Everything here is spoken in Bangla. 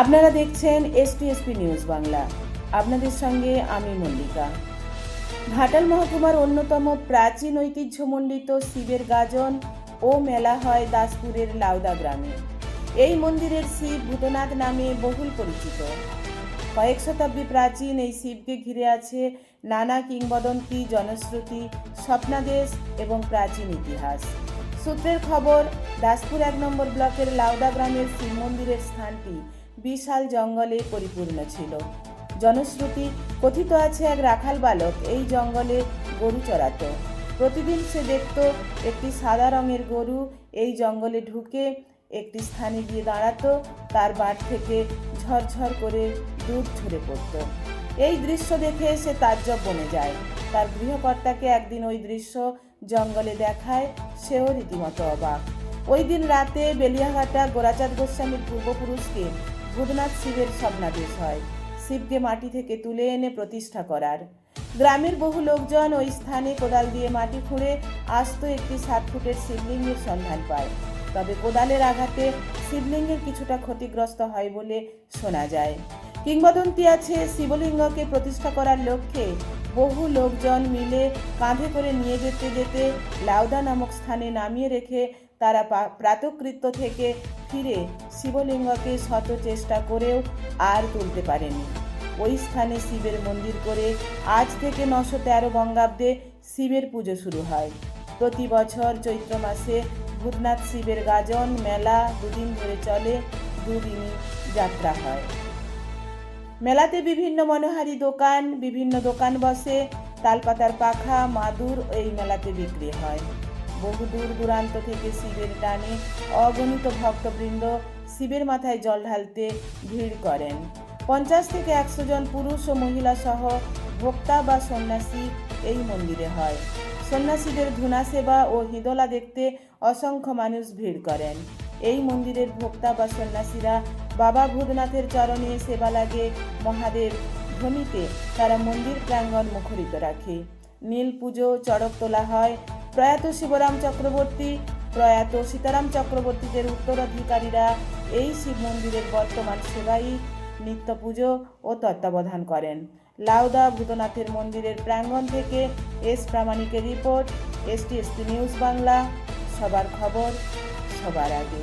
আপনারা দেখছেন এসটিএসপি নিউজ বাংলা। আপনাদের সঙ্গে আমি মল্লিকা। ঘাটাল মহকুমার অন্যতম প্রাচীন ঐতিহ্যমণ্ডিত শিবের গাজন ও মেলা হয় দাসপুরের লাউদা গ্রামে। এই মন্দিরের শিব ভূতনাথ নামে বহুল পরিচিত। কয়েক শতাব্দী প্রাচীন এই শিবকে ঘিরে আছে নানা কিংবদন্তি, জনশ্রুতি, স্বপ্নাদেশ এবং প্রাচীন ইতিহাস। সূত্রের খবর, দাসপুর 1 নম্বর ব্লকের লাউদা গ্রামের শিব মন্দিরের স্থানটি বিশাল জঙ্গলে পরিপূর্ণ ছিল। জনশ্রুতি, কথিত আছে এক রাখাল বালক এই জঙ্গলে গরু চড়াত। প্রতিদিন সে দেখত একটি সাদা রঙের গরু এই জঙ্গলে ঢুকে একটি স্থানে গিয়ে দাঁড়াতো, তার বাট থেকে ঝরঝর করে দুধ ঝরে পড়ত। এই দৃশ্য দেখে সে তাজ্জব বনে যায়। তার গৃহকর্তাকে একদিন ওই দৃশ্য জঙ্গলে দেখায়, সেও রীতিমতো অবাক। ওই দিন রাতে বেলিয়াঘাটা গোরাচাঁদ গোস্বামীর পূর্বপুরুষকে ভূতনাথ শিবের স্বপ্নাদেশ হয় শিবকে মাটি থেকে তুলে এনে প্রতিষ্ঠা করার। গ্রামের বহু লোকজন ওই স্থানে কোদাল দিয়ে মাটি খুঁড়ে আস্ত একটি 7 ফুটের শিবলিঙ্গের সন্ধান পায়। তবে কোদালের আঘাতে শিবলিঙ্গের কিছুটা ক্ষতিগ্রস্ত হয় বলে শোনা যায়। কিংবদন্তি আছে, শিবলিঙ্গকে প্রতিষ্ঠা করার লক্ষ্যে বহু লোকজন মিলে কাঁধে করে নিয়ে যেতে যেতে লাউদা নামক স্থানে নামিয়ে রেখে তারা প্রাতকৃত্য থেকে ফিরে শিবলিঙ্গকে শত চেষ্টা করেও আর তুলতে পারেনি। ওই স্থানে শিবের মন্দির করে আজ থেকে 913 বঙ্গাব্দে শিবের পুজো শুরু হয়। প্রতি বছর চৈত্র মাসে ভূতনাথ শিবের গাজন মেলা 2 দিন ধরে চলে, 2 দিনই যাত্রা হয়। মেলাতে বিভিন্ন মনোহারী দোকান, বিভিন্ন দোকান বসে। তালপাতার পাখা, মাদুর এই মেলাতে বিক্রি হয়। বহু দূর দূরান্ত থেকে শিবের টানে অগণিত ভক্তবৃন্দ শিবের মাথায় জল ঢালতে ভিড় করেন। 50 থেকে 100 জন পুরুষ ও মহিলা সহ ভোক্তা বা সন্ন্যাসী এই মন্দিরে হয়। সন্ন্যাসীদের ধুনা সেবা ও হিদোলা দেখতে অসংখ্য মানুষ ভিড় করেন। এই মন্দিরের ভোক্তা বা সন্ন্যাসীরা বাবা ভূতনাথের চরণে সেবা লাগে মহাদেব ধ্বনিতে তারা মন্দির প্রাঙ্গণ মুখরিত রাখে। নীল পুজো, চড়ক তোলা হয়। প্রয়াত শিবরাম চক্রবর্তী, প্রয়াত সীতারাম চক্রবর্তীদের উত্তরাধিকারীরা এই শিব মন্দিরের বর্তমান সেবাই নিত্য পুজো ও তত্ত্বাবধান করেন। লাউদা ভূতনাথের মন্দিরের প্রাঙ্গণ থেকে এস প্রামাণিকের রিপোর্ট, এসটিএসপি নিউজ বাংলা। সবার খবর সবার আগে।